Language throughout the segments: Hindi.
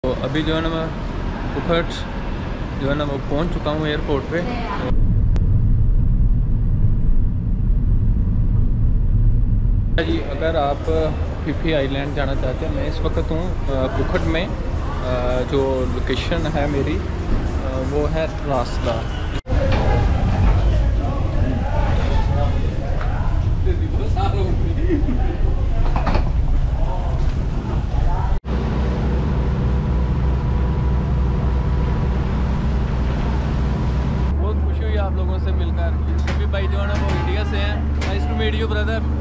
तो अभी जो है ना मैं पुखट जो है ना वो पहुंच चुका हूँ एयरपोर्ट पे। जी अगर आप फिफी आइलैंड जाना चाहते हैं, मैं इस वक्त हूँ पुखट में। जो लोकेशन है मेरी वो है रास्ता। बहुत खुशी हुई आप लोगों से मिलकर। ये सभी भाई जो है ना वो इंडिया से हैं। Nice to meet you brother.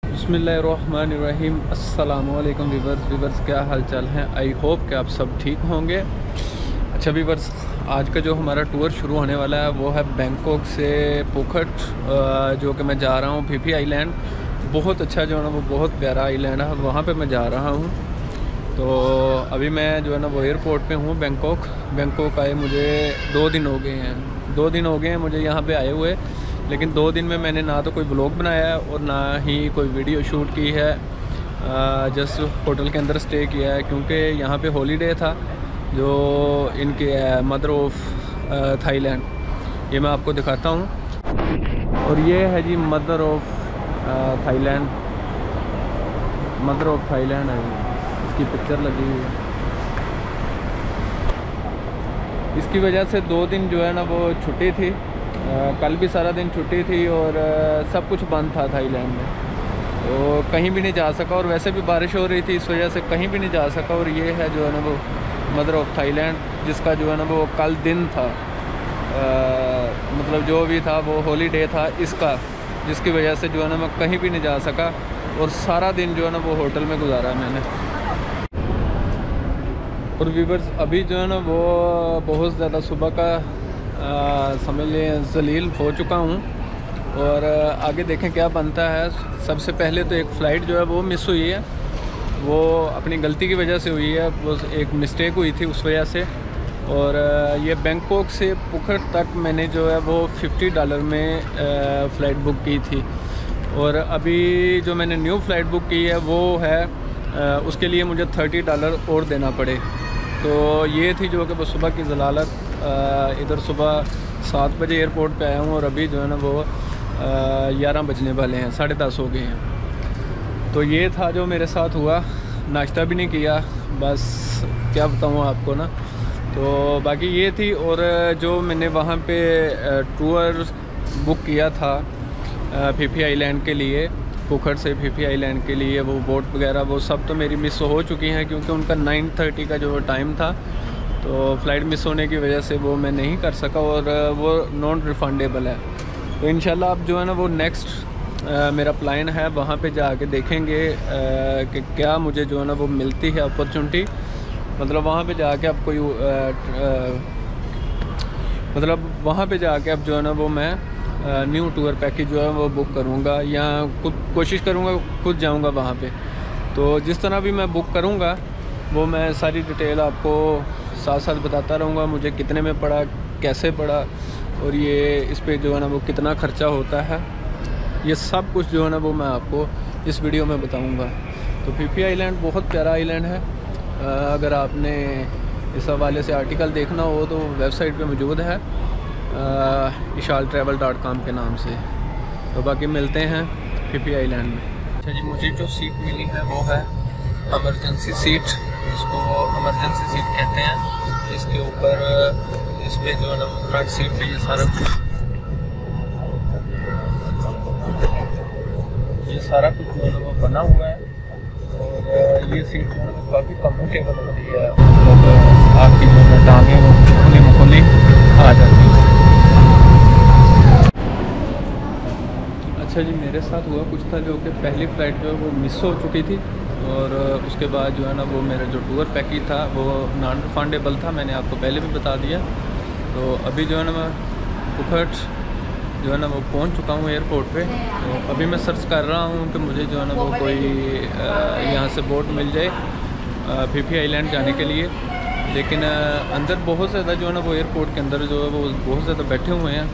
बिस्मिल्लाहिर्रहमानिर्रहीम। अस्सलामुअलैकुम वीवर्स, क्या हाल चाल हैं? आई होप कि आप सब ठीक होंगे। अच्छा वीवर्स, आज का जो हमारा टूर शुरू होने वाला है वो है बैंकॉक से पुखट, जो कि मैं जा रहा हूँ फिफी आइलैंड। बहुत अच्छा जो है ना वो बहुत प्यारा आइलैंड है, वहाँ पे मैं जा रहा हूँ। तो अभी मैं जो है ना वो एयरपोर्ट पे हूँ बैंकॉक आए मुझे 2 दिन हो गए हैं। 2 दिन हो गए हैं मुझे यहाँ पे आए हुए, लेकिन 2 दिन में मैंने ना तो कोई ब्लॉग बनाया है और ना ही कोई वीडियो शूट की है। जस्ट होटल के अंदर स्टे किया है, क्योंकि यहाँ पे हॉलीडे था जो इनके मदर ऑफ थाईलैंड। ये मैं आपको दिखाता हूँ। और ये है जी mother of Thailand. Mother of Thailand है, इसकी पिक्चर लगी हुई है। इसकी वजह से 2 दिन जो है ना वो छुट्टी थी। कल भी सारा दिन छुट्टी थी और सब कुछ बंद था थाईलैंड में, तो कहीं भी नहीं जा सका। और वैसे भी बारिश हो रही थी, इस वजह से कहीं भी नहीं जा सका। और ये है जो है ना वो मदर ऑफ थाईलैंड, जिसका जो है ना वो कल दिन था, मतलब जो भी था वो हॉलीडे था इसका, जिसकी वजह से जो है ना मैं कहीं भी नहीं जा सका। और सारा दिन जो है ना वो होटल में गुजारा मैंने। और व्यूवर्स अभी जो है ना वो बहुत ज़्यादा सुबह का समझ लें जलील हो चुका हूँ। और आगे देखें क्या बनता है। सबसे पहले तो एक फ़्लाइट जो है वो मिस हुई है, वो अपनी गलती की वजह से हुई है, वो एक मिस्टेक हुई थी उस वजह से। और ये बैंकॉक से पुखट तक मैंने जो है वो $50 में फ़्लाइट बुक की थी। और अभी जो मैंने न्यू फ़्लाइट बुक की है वो है उसके लिए मुझे $30 और देना पड़े। तो ये थी जो कि वो सुबह की ज़लालत। इधर सुबह 7 बजे एयरपोर्ट पे आया हूँ और अभी जो है ना वो 11 बजने वाले हैं, 10:30 हो गए हैं। तो ये था जो मेरे साथ हुआ। नाश्ता भी नहीं किया, बस क्या बताऊँ आपको ना। तो बाकी ये थी। और जो मैंने वहाँ पे टूर बुक किया था फिफी आइलैंड के लिए, पुखट से फिफी आइलैंड के लिए, वो बोट वगैरह वो सब तो मेरी मिस हो चुकी हैं, क्योंकि उनका 9:30 का जो टाइम था, तो फ़्लाइट मिस होने की वजह से वो मैं नहीं कर सका और वो नॉन रिफ़ंडेबल है। तो इंशाल्लाह अब जो है ना वो नेक्स्ट मेरा प्लान है, वहाँ पे जाके देखेंगे कि क्या मुझे जो है ना वो मिलती है अपॉर्चुनिटी। मतलब वहाँ पे जाके अब कोई मतलब वहाँ पे जाके अब जो है ना वो मैं न्यू टूर पैकेज जो है वो बुक करूँगा, या खुद कोशिश करूँगा खुद जाऊँगा वहाँ पे। तो जिस तरह भी मैं बुक करूँगा वो मैं सारी डिटेल आपको साथ साथ बताता रहूँगा, मुझे कितने में पड़ा, कैसे पड़ा, और ये इस पे जो है ना वो कितना ख़र्चा होता है। ये सब कुछ जो है ना वो मैं आपको इस वीडियो में बताऊँगा। तो फिफी आइलैंड बहुत प्यारा आइलैंड है। अगर आपने इस हवाले से आर्टिकल देखना हो तो वेबसाइट पे मौजूद है, ishaltravel.com के नाम से। तो बाकी मिलते हैं फिफी आइलैंड में। अच्छा जी, मुझे जो सीट मिली है वो है एमरजेंसी सीट, इसको एमरजेंसी सीट कहते हैं। इसके ऊपर इस पर जो है ना फ्रंट सीट पे ये सारा कुछ जो है ना वो बना हुआ है। और ये सीट जो है ना काफ़ी कम्फर्टेबल होती है, मतलब आपकी जो है टांगें वो खुली आ जाती है। अच्छा जी, मेरे साथ हुआ कुछ था जो कि पहली फ़्लाइट जो है वो मिस हो चुकी थी, और उसके बाद जो है ना वो मेरा जो टूर पैकेज था वो नॉन रिफंडेबल था, मैंने आपको पहले भी बता दिया। तो अभी जो है ना मैं पुखट जो है ना वो पहुंच चुका हूँ एयरपोर्ट पे। तो अभी मैं सर्च कर रहा हूँ कि मुझे जो है ना वो कोई यहाँ से बोट मिल जाए फिफी आइलैंड जाने के लिए। लेकिन अंदर बहुत ज़्यादा जो है ना वो एयरपोर्ट के अंदर जो है वो बहुत ज़्यादा बैठे हुए हैं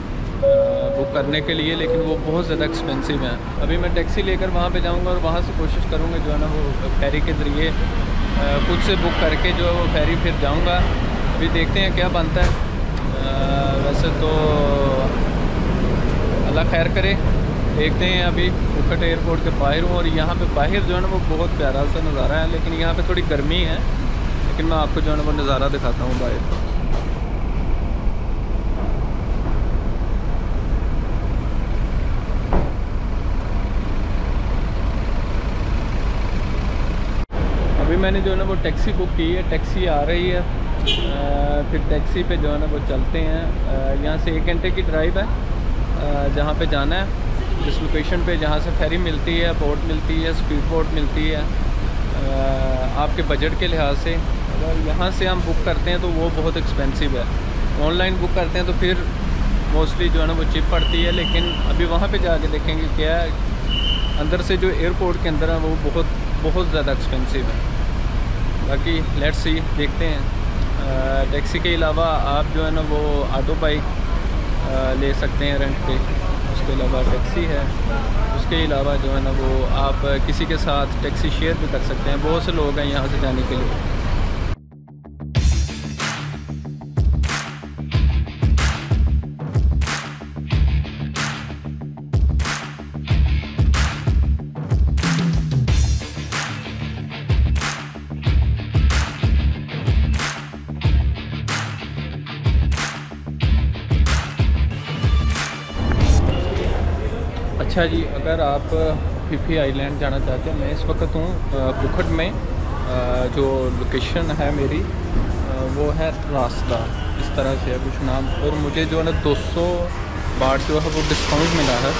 बुक करने के लिए, लेकिन वो बहुत ज़्यादा एक्सपेंसिव हैं। अभी मैं टैक्सी लेकर वहाँ पे जाऊँगा और वहाँ से कोशिश करूँगा जो है ना वो फेरी के ज़रिए खुद से बुक करके जो है वो फेरी फिर जाऊँगा। अभी देखते हैं क्या बनता है। वैसे तो अल्लाह खैर करे, देखते हैं। अभी फुकट एयरपोर्ट के बाहर हूँ और यहाँ पे बाहर जो है ना वो बहुत प्यारा सा नज़ारा है, लेकिन यहाँ पे थोड़ी गर्मी है, लेकिन मैं आपको जो है ना वो नज़ारा दिखाता हूँ बाहर। अभी मैंने जो है ना वो टैक्सी बुक की है, टैक्सी आ रही है। फिर टैक्सी पे जो है ना वो चलते हैं। यहाँ से 1 घंटे की ड्राइव है जहाँ पे जाना है, जिस लोकेशन पे जहाँ से फेरी मिलती है, बोट मिलती है, स्पीड बोट मिलती है। आपके बजट के लिहाज से अगर यहाँ से हम बुक करते हैं तो वो बहुत एक्सपेंसिव है। ऑनलाइन बुक करते हैं तो फिर मोस्टली जो है ना वो चिप पड़ती है, लेकिन अभी वहाँ पे जाके देखेंगे क्या है। अंदर से जो एयरपोर्ट के अंदर है वो बहुत ज़्यादा एक्सपेंसिव है। बाकी लेट्स सी, देखते हैं। टैक्सी के अलावा आप जो है ना वो ऑटो बाइक ले सकते हैं रेंट पे, उसके अलावा टैक्सी है। उसके अलावा जो है ना वो आप किसी के साथ टैक्सी शेयर भी कर सकते हैं। बहुत से लोग हैं यहाँ से जाने के लिए। अच्छा जी, अगर आप फिफी आइलैंड जाना चाहते हैं, मैं इस वक्त हूँ फुकट में। जो लोकेशन है मेरी वो है रास्ता, इस तरह से है कुछ नाम, और मुझे जो है ना 200 बाट जो है वो डिस्काउंट मिला है।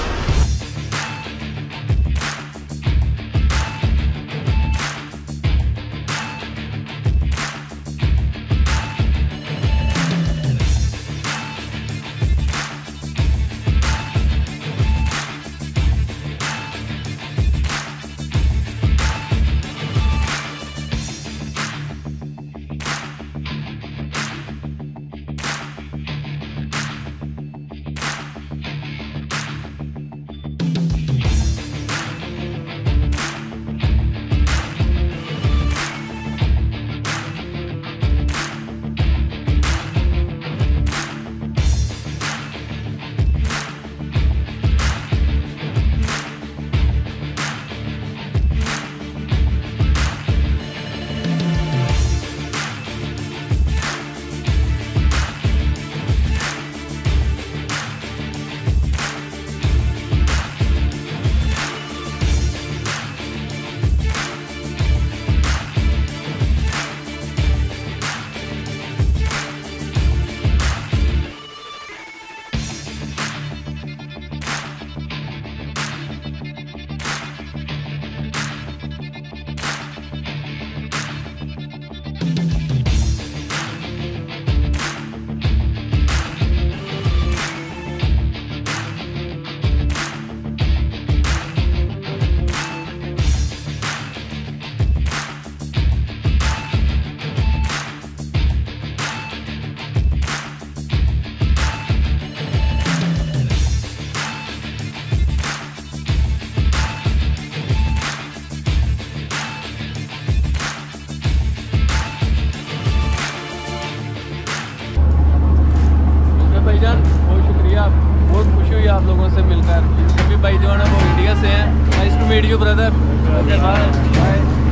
भाईजान बहुत शुक्रिया, बहुत खुशी हुई आप लोगों से मिलकर। सभी भाई जो है ना वो इंडिया से हैं। Nice to meet you brother. Okay bye bye.